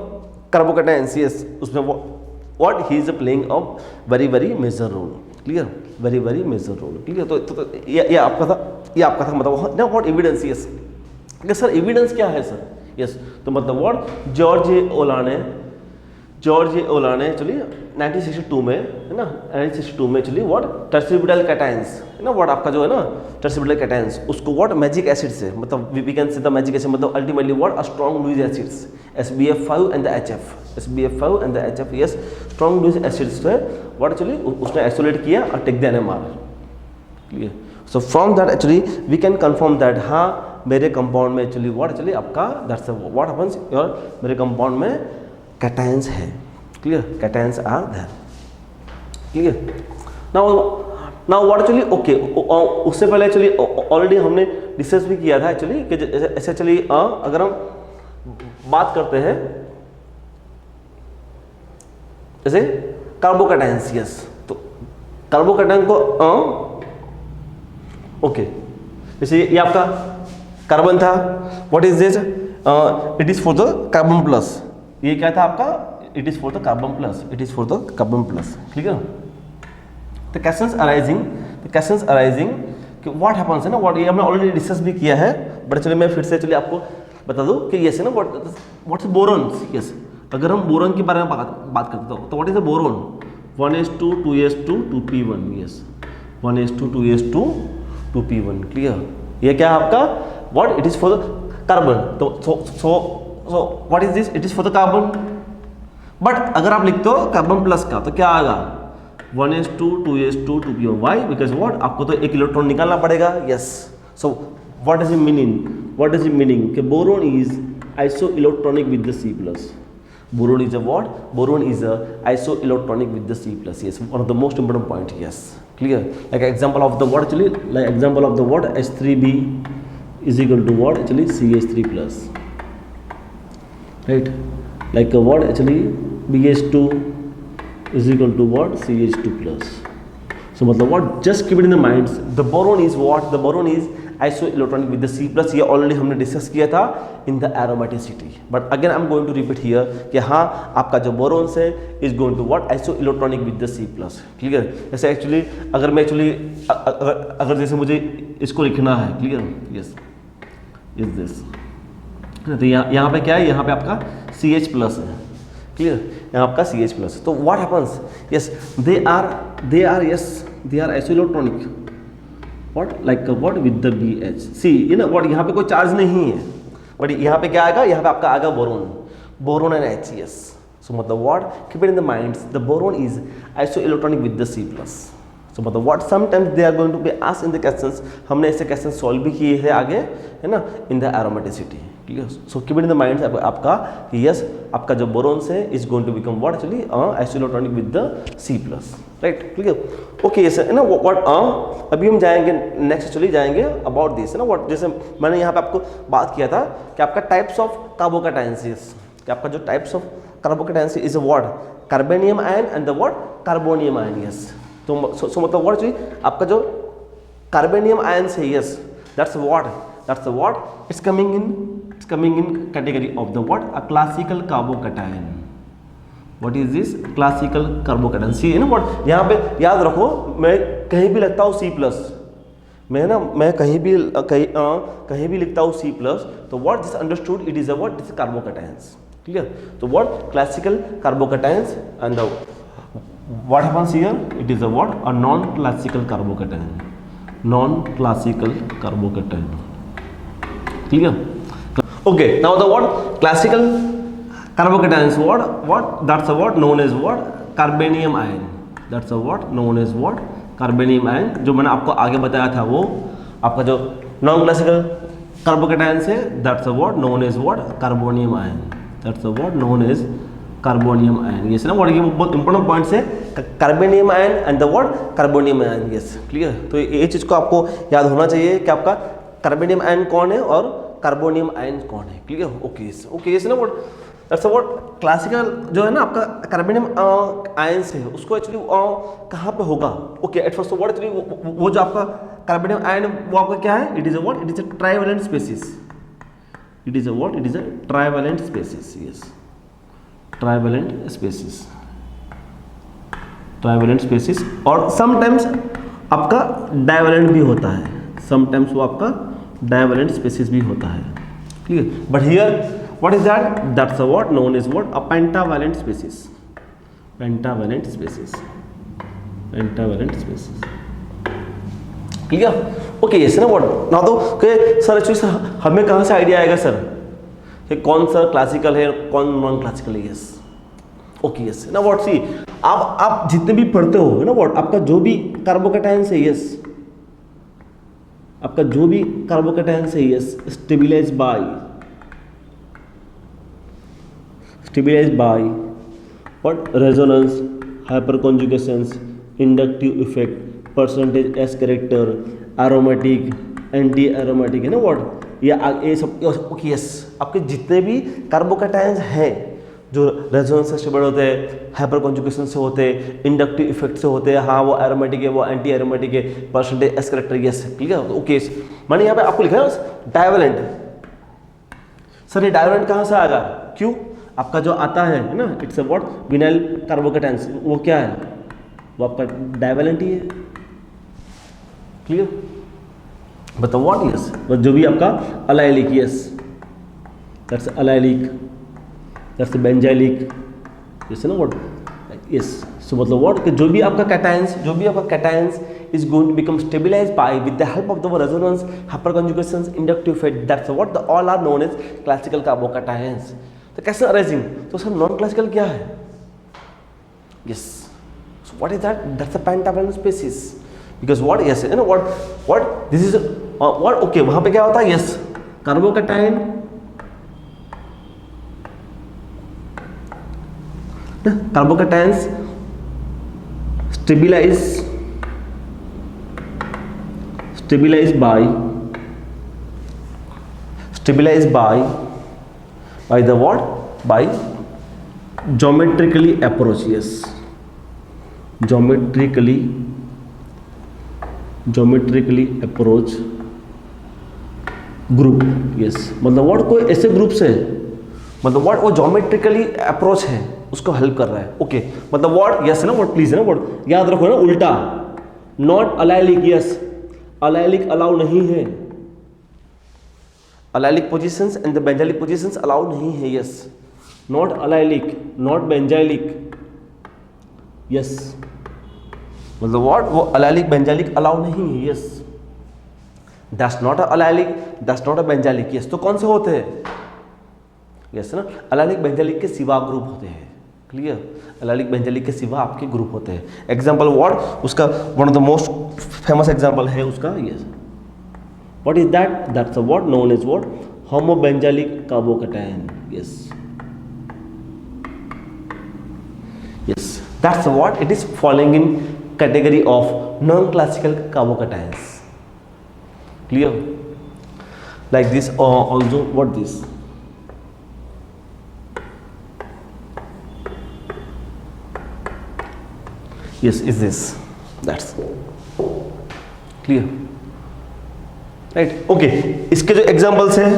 carbocations, yes, उसमें what he is playing a very major role, clear, very major role, clear. तो ये आपका था मतलब ना what evidence, yes. Sir evidence क्या है सर, यस। तो मतलब व्हाट जॉर्ज ए ओला ने चलिए 1962 में, है ना, 1962 में चलिए व्हाट टर्सिबिडाइल कैटायंस, है ना, व्हाट आपका जो है ना टर्सिबिडाइल कैटायंस, उसको व्हाट मैजिक एसिड से, मतलब we can say the magic acid, मतलब ultimately what a strong Lewis acids SBF5 and the HF, yes, strong Lewis acids है व्हाट एक्चुअली उसने आइसोलेट किया और take the NMR, clear. So from that actually we can confirm that हाँ मेरे compound में actually what actually आपका that's what happens your मेरे compound में कैटायंस है, clear, cations are there, clear. Now what actually okay, उससे पहले actually already हमने डिस्कस भी किया था एक्चुअली कि ऐसे एक्चुअली अगर हम बात करते हैं जैसे कार्बोकेटायंस, यस, तो कार्बोकेटायन को ओके, जैसे ये आपका कार्बन था, what is this, it is for the carbon plus, ये क्या था आपका, it is for the carbon plus, clear. The questions arising कि व्हाट हैपेंस है ना, व्हाट ये हमने ऑलरेडी डिस्कस भी किया है, बट चलिए मैं फिर से चलिए आपको बता दूं कि यस है ना व्हाट्स बोरॉन्स, यस। अगर हम बोरॉन के बारे में बात करते हो तो what is the boron, 1s2 2s2 2p1, yes, 1s2 2s2 2p1, clear. ये क्या है आपका what it is for the carbon, तो so what is this, it is for the carbon. But अगर आप लिखते हो कार्बन प्लस का तो क्या आएगा, 1s2 2s2 2p1, Y, because what आपको तो एक इलेक्ट्रॉन निकालना पड़ेगा, yes. So what is it meaning कि boron is iso electronic with the C+, boron is a what, boron is a isoelectronic with the C+, yes, one of the most important point, yes, clear. Like example of the what actually, like example of the what H3b is equal to what actually CH3 plus, right, like what actually BH2 is equal to what CH2 plus, so मतलब what, just keep it in the mind, the boron is what, the boron is iso electronic with the C plus. ये already हमने discuss किया था in the aromaticity, but again I am going to repeat here कि हाँ आपका जो borons है is going to what, iso electronic with the C plus. Clear? जैसे एक्चुअली अगर मैं अगर जैसे मुझे इसको लिखना है, क्लियर, यस इज दिस, तो यहाँ पे क्या है, यहाँ पे आपका CH प्लस है, क्लियर, यहाँ आपका CH प्लस। तो what happens, yes they are iso electronic what, like what with the BH। See you know what, यहाँ पे कोई चार्ज नहीं है, बट यहाँ पे क्या आएगा, यहाँ पे आपका आएगा बोरोन एंड HCS। सो मतलब what, keep it in the minds, the boron is iso electronic with the C plus. So मतलब what, sometimes they are going to be asked in the questions, हमने ऐसे question solve भी किए हैं आगे, है ना, in the aromaticity. Clear? So keep it in the mind आपका कि यस आपका जो बोरोन्स है is going to become what, actually iso electronic with the C plus, right? Clear? Okay, yes है ना व्हाट, अभी हम जाएंगे नेक्स्ट, एक्चुअली जाएंगे अबाउट दिस, है ना व्हाट, जैसे मैंने यहाँ पे आपको बात किया था कि आपका टाइप्स ऑफ कार्बोकैटायंस, कि आपका जो types of carbocations is what, carbonium ion and the what, carbonium ion. Yes, तो मतलब व्हाट एक्चुअली आपका जो कार्बोनियम आयंस है, yes that's what it's coming in category of the what, a classical carbocation. What is this, classical carbocation. See है ना what, यहाँ पे याद रखो, मैं कहीं भी लिखता हूँ C प्लस, मैं कहीं भी लिखता हूँ C प्लस, तो what this understood, it is a what, this carbocations. Clear? तो what, classical carbocations and the what happens here, it is a what, a non-classical carbocation, non-classical carbocation. Clear? Okay, now the what, classical carbocations, what that's a what known as what, carbonium ion, that's a what known as what, carbonium ion। जो मैंने आपको आगे बताया था वो आपका जो non-classical carbocations है, that's a what known as what, carbonium ion, that's a what known as carbonium ion. Yes ना, ये बहुत इंपॉर्टेंट पॉइंट्स है, carbonium ion and the word carbonium ion. Yes, clear? तो ये चीज़ को आपको याद होना चाहिए कि आपका कार्बोनियम आयन कौन है और कार्बोनियम आयन कौन है। क्लियर? ओके ओके, यस ना व्हाट, दैट्स व्हाट क्लासिकल जो है ना आपका कार्बोनियम आयंस है, उसको एक्चुअली कहाँ पे होगा। Okay, at first what actually वो जो आपका कार्बोनियम आयन वो आपका क्या है, it is a what, it is a trivalent species, it is a what, it is a trivalent species. Yes, trivalent species, और समटाइम्स आपका डाइवेलेंट भी होता है, समटाइम्स वो आपका डाइवेलेंट स्पेसिस भी होता है। Clear? But here what is that, that's a what known is what, a pentavalent species, pentavalent species. Clear? Okay, yes ना व्हाट, ना तो सर एक्चुअली हमें कहाँ से आइडिया आएगा सर कि कौन सा क्लासिकल है कौन नॉन क्लासिकल है। यस, ओके, यस ना व्हाट, सी आप जितने भी पढ़ते हो ना व्हाट, आपका जो भी कार्बोकैटायंस है, यस आपका जो भी कार्बोकैटायंस है, yes stabilise by what, resonance, hyperconjugations, inductive effect, percentage S character, aromatic, antiaromatic, है ना व्हाट, ये सब। ओके, यस, आपके जितने भी कार्बोकैटायंस हैं जो रेजोनेंस से स्टेबल होते हैं, हाइपर कॉन्जुगेशन से होते हैं, इंडक्टिव इफेक्ट से होते हैं, हाँ वो एरोमेटिक है, वो एंटी एरोमेटिक है, percentage S character. Yes, clear? Okay, मैंने यहाँ पे आपको लिखा है डाइवेलेंट। सर ये डाइवेलेंट कहाँ से आएगा, क्यों? आपका जो आता है ना, it's a what, vinyl carbocations, वो क्या है, वो आपका डाइवेलेंट ही है। क्लियर? बताओ व्हाट, यस जो भी आपका allylic, yes that's allylic, that's benzylic, yes ना व्हाट, यस। सो मतलब व्हाट, कि जो भी आपका cations is going to become stabilized by with the help of the resonance, hyperconjugations, inductive effect, that's what the all are known as classical carbocations। तो कैसे arranging, तो sir non classical क्या है? Yes, so what is that, that's a pentavalent species, because what, yes you know what this is what, okay वहां पे क्या होता है, yes carbocation carbocations stabilized by the what, by geometrically approach, yes geometrically geometrically approach group, yes, मतलब what कोई ऐसे groups है, मतलब व्हाट वो ज्योमेट्रिकली अप्रोच है उसको हेल्प कर रहा है, ओके, मतलब व्हाट, यस है ना, व्हाट प्लीज है ना, व्हाट याद रखो ना, उल्टा, not allylic, yes, allylic allow नहीं है, allylic positions and the benzylic positions allow नहीं है, yes, not allylic, not benzylic, yes, मतलब व्हाट वो अलाइलिक बेंजाइलिक अलाउ नहीं है, yes, that's not a allylic, that's not a benzylic, yes, तो कौन से होते हैं, यस ना, अलाइलिक बेंजाइलिक के सिवा ग्रुप होते हैं, क्लियर, अलाइलिक बेंजाइलिक के सिवा आपके ग्रुप होते हैं, एग्जांपल व्हाट, उसका one of the most famous example है उसका, yes, what is that, that's a what known as what, homobenzylic carbocation, yes, yes, that's what it is falling in category of non-classical carbocations, clear, like this, or also what this, yes, is this, that's clear, right, okay, इसके जो examples हैं,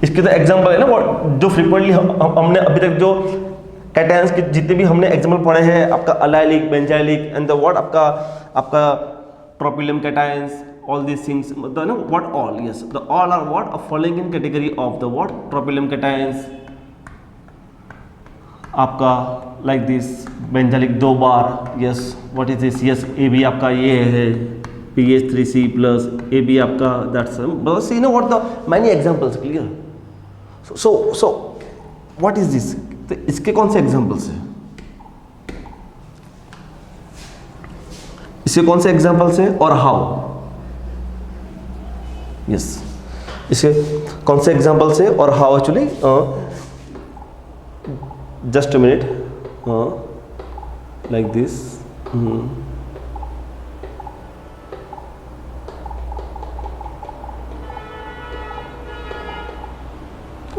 इसके तो example है ना, जो frequently हमने अभी तक जो कैटायंस के जितने भी हमने एग्जांपल पढ़े हैं, आपका allylic, benzylic and the what, आपका tropylium cations, all these things, मतलब ना what all, yes, the all are what are following in category of the what tropylium cations, आपका लाइक दिस बेंजाइलिक 2 बार, yes, what is this, yes, ए भी आपका ये है PH3C प्लस, ए भी आपका दैट्स, बस you know what the many examples, clear, so what is this, तो इसके कौन से एग्जांपल्स हैं, इसके कौन से एग्जांपल्स हैं और हाउ, यस, इसके कौन से एग्जांपल्स हैं और how, actually just a minute, like this,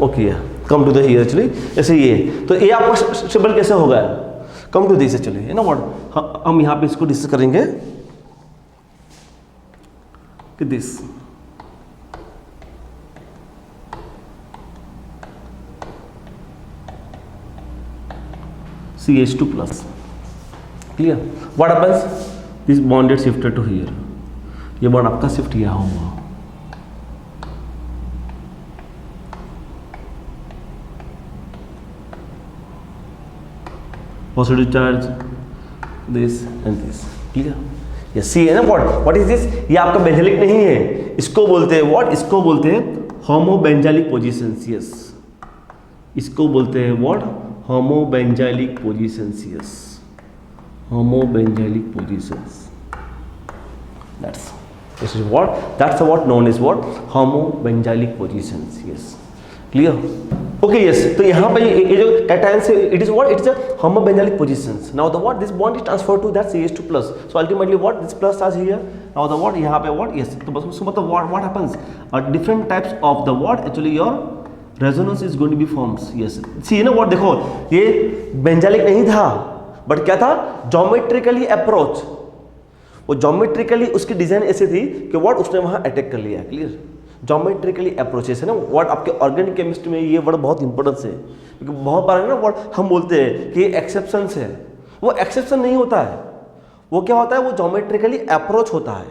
okay, come to the here, actually ऐसे ये, तो ये आपका स्टेबल कैसे होगा, कम टू दिस एक्चुअली, है ना, व्हाट हम यहाँ पे इसको डिस्कस करेंगे कि this CH2 plus, clear, what happens, this bond is shifted to here, ये बॉन्ड आपका शिफ्ट यहाँ होगा, positive charge this and this, clear, ये सी है ना, व्हाट इज दिस, ये आपका बेंजाइलिक नहीं है, इसको बोलते हैं व्हाट, इसको बोलते हैं होमोबेंजाइलिक पोजीशंस, यस, इसको बोलते हैं what, homobenzylic positions, yes, homobenzylic positions, that's this is what, that's what known is what homobenzylic positions, yes, clear, okay, yes, तो यहाँ पे ये जो कैटायंस है, it is what, it is a homobenzylic positions, now the what, this bond is transferred to that CH2 plus, so ultimately what, this plus charge here, now the what, यहाँ पे what, yes, तो बस उसको मतलब what happens, different types of the what, actually your resonance is going to be forms, yes, see ना, what देखो, ये benzylic नहीं था, बट क्या था, ज्योमेट्रिकली अप्रोच, वो ज्योमेट्रिकली उसकी डिजाइन ऐसी थी कि व्हाट उसने वहां अटैक कर लिया, क्लियर, ज्योमेट्रिकली अप्रोचेस है ना, वर्ड आपके ऑर्गेनिक केमिस्ट्री में ये वर्ड बहुत इंपॉर्टेंस है, क्योंकि बहुत बार है ना वर्ड हम बोलते हैं कि ये एक्सेप्शंस है, वो एक्सेप्शन नहीं होता है, वो क्या होता है, वो ज्योमेट्रिकली अप्रोच होता है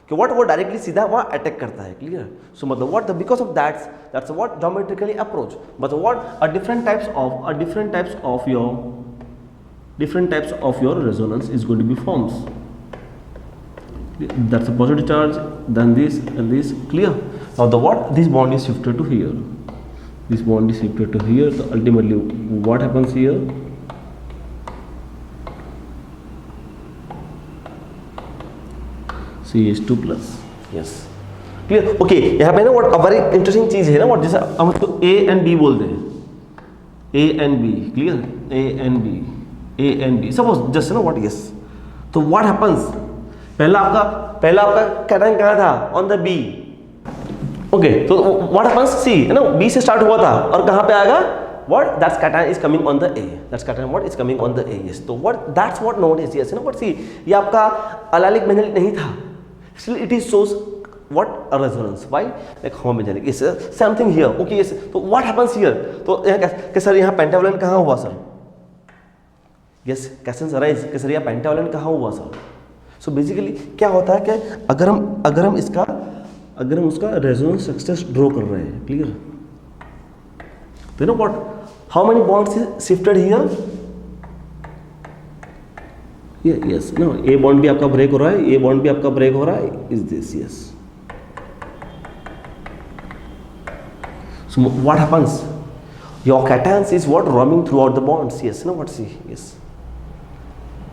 कि व्हाट वो डायरेक्टली सीधा वहाँ अटैक करता है, क्लियर, सो मतलब what because of that's what geometrically approach, मतलब what different types of your resonance is going to be forms. That's a positive charge, then this and this, clear. Now the what, this bond is shifted to here, this bond is shifted to here, so ultimately what happens here, CH2 plus, yes, clear, okay. यहाँ पे ना what a very interesting चीज है ना, what जैसे हम इसको A and B बोलते हैं, A and B, clear, A and B, suppose just ना what, yes, तो what happens, पहला आपका कैटायन कहाँ था, on the B, ओके, तो व्हाट हैपेंस, सी है ना, बी से स्टार्ट हुआ था और कहाँ पे आएगा, what that's cation is coming on the A, that's cation what is coming on the A, yes. तो what that's what known as, yes, you know what, see ये आपका allylic benzylic नहीं था, still it is shows what a resonance, why like homogeneic, yes same thing here, okay, yes. तो what happens here, तो यहाँ sir यहाँ pentavalent कहाँ हुआ सर, yes questions arise कि सर यहाँ पेंटावलेंट कहाँ हुआ सर. सो बेसिकली क्या होता है कि अगर हम उसका रेजोनेंस स्ट्रक्चर ड्रॉ कर रहे हैं, क्लियर, तो no what how many bonds is shifted here, yes no a bond भी आपका ब्रेक हो रहा है, ए बॉन्ड भी आपका ब्रेक हो रहा है, is this, yes. So what happens, your cations is what roaming throughout the bonds, yes no what, see yes,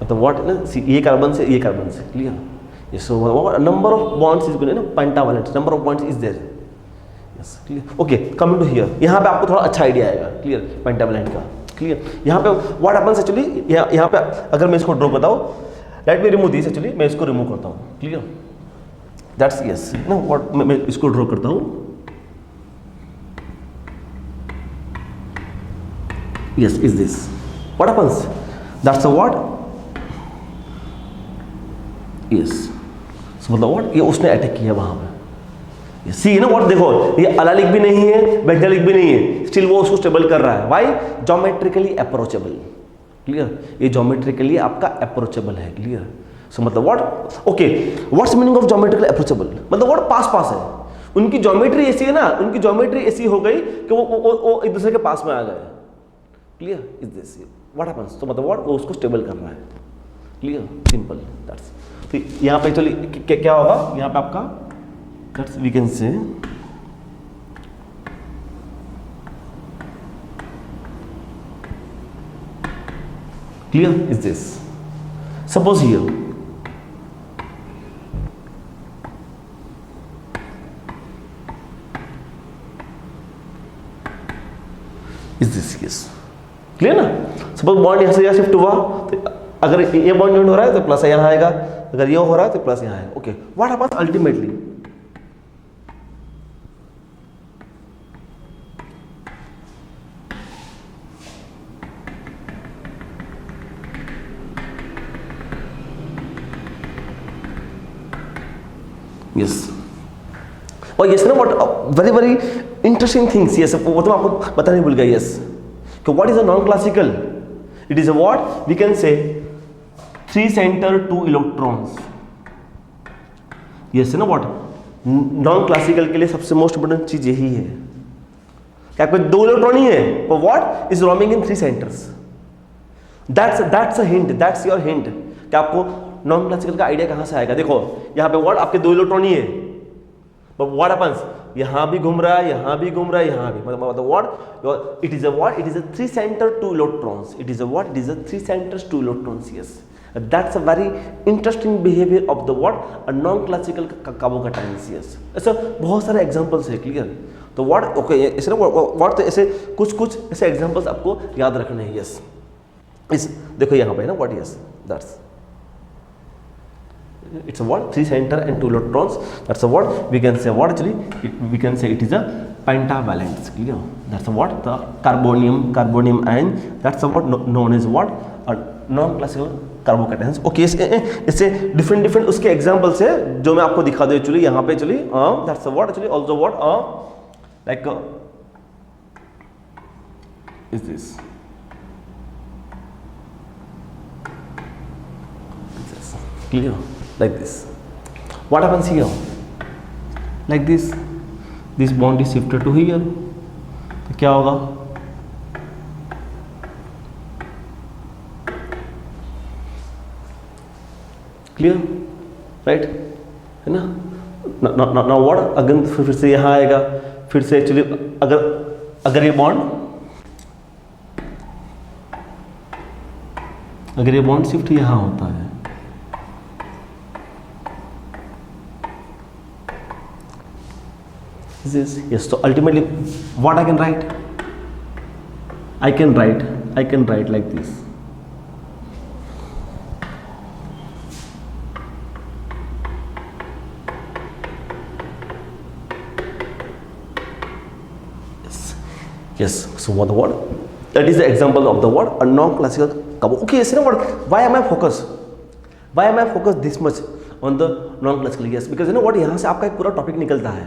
मतलब व्हाट ना, सी ये कार्बन से ये कार्बन से, clear, yes. So number of bonds is going ना pentavalent, number of bonds is there, yes clear. Okay coming to here, यहाँ पे आपको थोड़ा अच्छा आइडिया आएगा, क्लियर, पेंटावलेंट का, क्लियर. यहाँ पे व्हाट हैपेंस एक्चुअली, यहाँ पे अगर मैं इसको ड्रॉ करता हूँ, let me remove this, actually मैं इसको रिमूव करता हूँ, क्लियर, दैट्स यस ना व्हाट, मैं इसको ड्रॉ करता हूँ, yes is this, what happens, that's a what, yes. So मतलब व्हाट ये उसने अटैक किया वहां पे, सी ना व्हाट, देखो ये अलालिक भी नहीं है, बेंजालिक भी नहीं है, स्टिल वो उसको स्टेबल कर रहा है, व्हाई, ज्योमेट्रिकली अप्रोचेबल, क्लियर, ये ज्योमेट्रिकली आपका अप्रोचेबल है, क्लियर. सो मतलब what, okay what's meaning of geometrically approachable, मतलब व्हाट पास पास है, उनकी ज्योमेट्री ऐसी है ना, उनकी ज्योमेट्री ऐसी हो गई कि वो एक दूसरे के पास में आ गए, clear, is this what happens. तो मतलब व्हाट वो उसको स्टेबल कर रहा है, क्लियर, सिंपल, दैट्स. तो यहाँ पे एक्चुअली क्या होगा, यहाँ पे आपका that's we can say clear, is this, suppose here is this, yes clear ना. सपोज बॉन्ड यहाँ से यहाँ शिफ्ट हुआ, तो अगर ये बॉन्ड ज्वाइन हो रहा है तो प्लस यहाँ आएगा, अगर ये हो रहा है तो प्लस यहाँ आएगा, okay. What happens ultimately, yes. और यस ना what very very interesting things, yes वो तो आपको बताने भूल गया, यस कि what is a non classical, it is a what we can say 3 center 2 electrons, yes ना व्हाट, नॉन क्लासिकल के लिए सबसे मोस्ट इंपोर्टेंट चीज यही है कि आपको 2 इलेक्ट्रॉन ही है, but what is roaming in 3 centers, that's a hint, that's your hint कि आपको नॉन क्लासिकल का आइडिया कहां से आएगा. देखो यहाँ पे व्हाट आपके 2 इलेक्ट्रॉन ही है, but what happens, यहाँ भी घूम रहा है, यहाँ भी घूम रहा है, यहाँ भी, मतलब what it is a what, it is a 3 center 2 electrons, it is a what, it is a 3 centers 2 electrons, yes. That's a very interesting behavior of the what, a non-classical carbocations, yes. ऐसा बहुत सारे examples है, clear. तो what, okay, ऐसे ना what, तो ऐसे कुछ ऐसे examples आपको याद रखने हैं, yes. इस देखो यहाँ पे ना what, yes, that's it's a what, 3 center and 2 electrons, that's a what we can say, what actually we can say it is a pentavalent, clear. That's a what, the carbonium ion, that's a what known as what, a non-classical carbocations. Okay इससे different उसके examples है जो मैं आपको दिखा दूं actually यहाँ पे, actually that's a what, actually also what like is this, clear, like this. What happens here, like this bond is shifted to here, तो क्या होगा, क्लियर, राइट, है ना. नाउ व्हाट, अगेन फिर से यहाँ आएगा, फिर से एक्चुअली अगर ये बॉन्ड शिफ्ट यहाँ होता है, yes, so ultimately what I can write, I can write like this, Yes, so what the word? That is the example of the word a non-classical carbo. Okay, so what? Why am I focused? Why am I focused this much on the non-classical? Yes, because you know what? यहाँ से आपका एक पूरा topic निकलता है.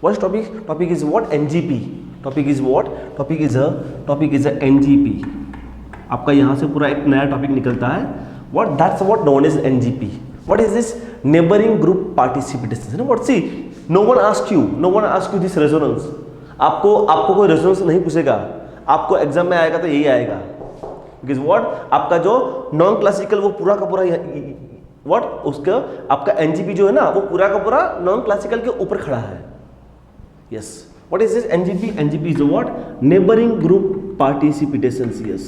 What is topic? Topic is what? NGP. Topic is what? Topic is a NGP. आपका यहाँ से पूरा एक नया टॉपिक निकलता है. What? That's what known as NGP. What is this? Neighboring group participation. You know what? See, no one ask you this resonance. आपको कोई रेजोनेंस नहीं पूछेगा. आपको एग्जाम में आएगा तो यही आएगा. बिकॉज व्हाट आपका जो नॉन क्लासिकल वो पूरा का पूरा व्हाट उसका आपका एनजीपी जो है ना वो पूरा का पूरा नॉन क्लासिकल के ऊपर खड़ा है. Yes, what is this NGP? NGP is what? Neighbouring group participation. Yes,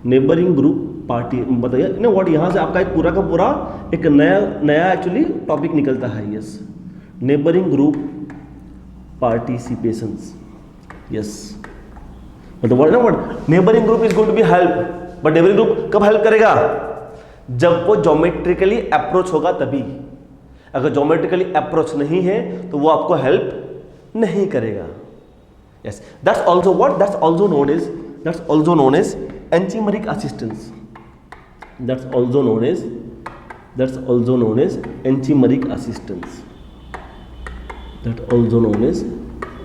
neighbouring group party बताइए ना व्हाट यहाँ से आपका एक पूरा का पूरा एक नया एक्चुअली टॉपिक निकलता है. Yes, neighbouring group participations. Yes, but the word ना what neighboring group is going to be help, but neighboring group कब help करेगा? जब वो geometrically approach होगा तभी. अगर geometrically approach नहीं है तो वो आपको help नहीं करेगा. Yes, that's also what? That's also known as enchimeric assistance. That's also known as enchimeric assistance. That also known as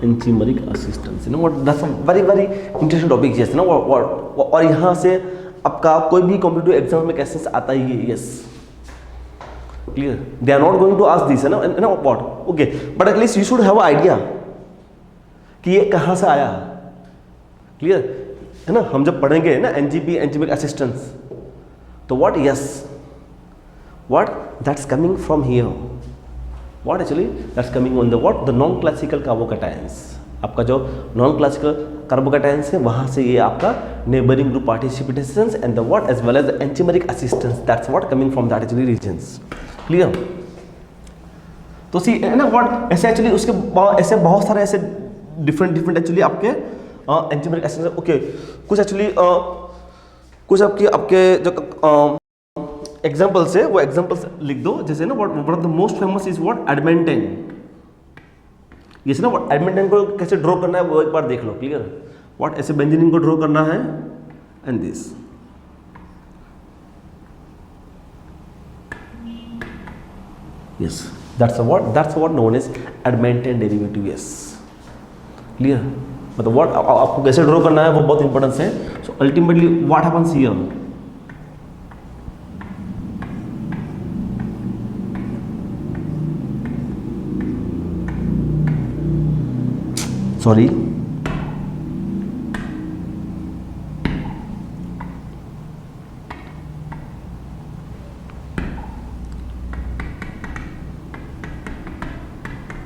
enchimeric assistance. You know what? That's a very interesting topic. Yes, you know what? और यहाँ से आपका कोई भी competitive exam में questions आता ही है. Yes, clear. They are not going to ask this, है ना what? Okay, but at least you should have an idea कि ये कहाँ से आया. Clear है ना? हम जब पढ़ेंगे ना NGP enchimeric assistance तो what? Yes, what? That's coming from here. What actually? That's coming on the what? The non-classical carbocations. आपका जो non-classical carbocations है वहाँ से ये आपका neighboring group participations and the what as well as the enchimeric assistance. That's what coming from that actually regions. Clear? तो सी है ना what ऐसे actually उसके ऐसे बहुत सारे ऐसे different actually आपके enchimeric assistance. Okay, कुछ actually कुछ आपके जो एग्जाम्पल्स है वो एग्जाम्पल्स लिख दो. जैसे ना one of the most famous is what? Adamantane. जैसे ना व्हाट एडमेंटेन को कैसे ड्रॉ करना है वो एक बार देख लो. क्लियर? व्हाट ऐसे बेंजीन को ड्रॉ करना है and this. Yes, that's what known as adamantane derivative. Yes, clear? मतलब व्हाट आपको कैसे ड्रॉ करना है वो बहुत इंपॉर्टेंस है. So ultimately what happens here? Sorry,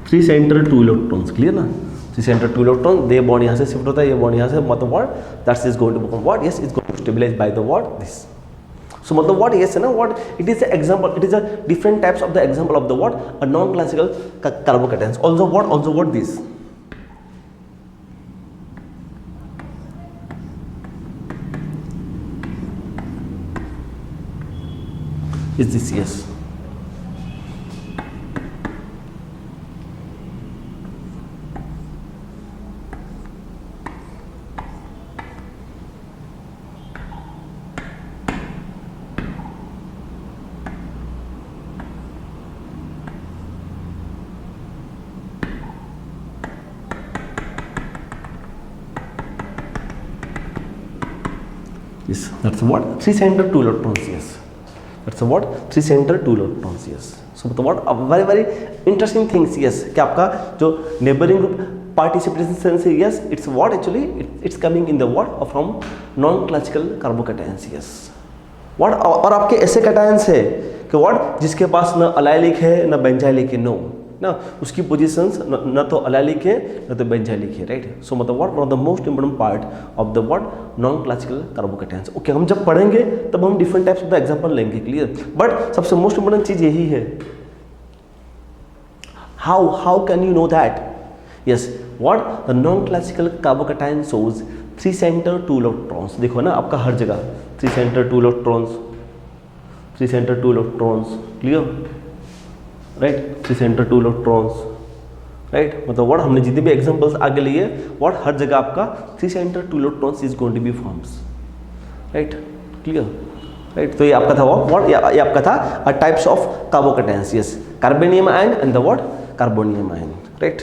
three centre two electrons. Clear ना? Three centre two electron they bond यहाँ से शिफ्ट होता है, ये बॉन्ड यहाँ से मतलब what that's is going to become what? Yes, is going to stabilise by the what this. So मतलब व्हाट? यस है ना what it is example. It is a different types of the example of the what a non classical carbocations. Also what this. Is this? Yes, yes, that's what? Three center two electrons. Yes, that's what? Three center two electrons. Yes, so what a very interesting things. Yes, कि आपका जो neighboring group participation से yes, it's what actually it's coming in the what from non-classical carbocations. Yes, what और आपके ऐसे cations है कि what जिसके पास न allylic है न benzylic है. No ना, उसकी पोजीशंस न तो allylic है न तो benzylic है. राइट? सो मतलब what one of the most important part of the what non classical carbocations. Okay, हम जब पढ़ेंगे तब हम different types of the example लेंगे. क्लियर? बट सबसे मोस्ट इंपोर्टेंट चीज यही है, how can you know that? Yes, what the non classical carbocation shows three centre two electrons. देखो ना आपका हर जगह three centre two electrons, three centre two electrons. Clear? Right? Three centre two electrons, right, मतलब what हमने जितने भी examples आगे लिए व्हाट हर जगह आपका 3 centre 2 electrons is going to be forms, right, clear, right. तो ये आपका था व्हाट, ये आपका था types of carbocations, yes, carbonium ion and the what carbonium ion, right.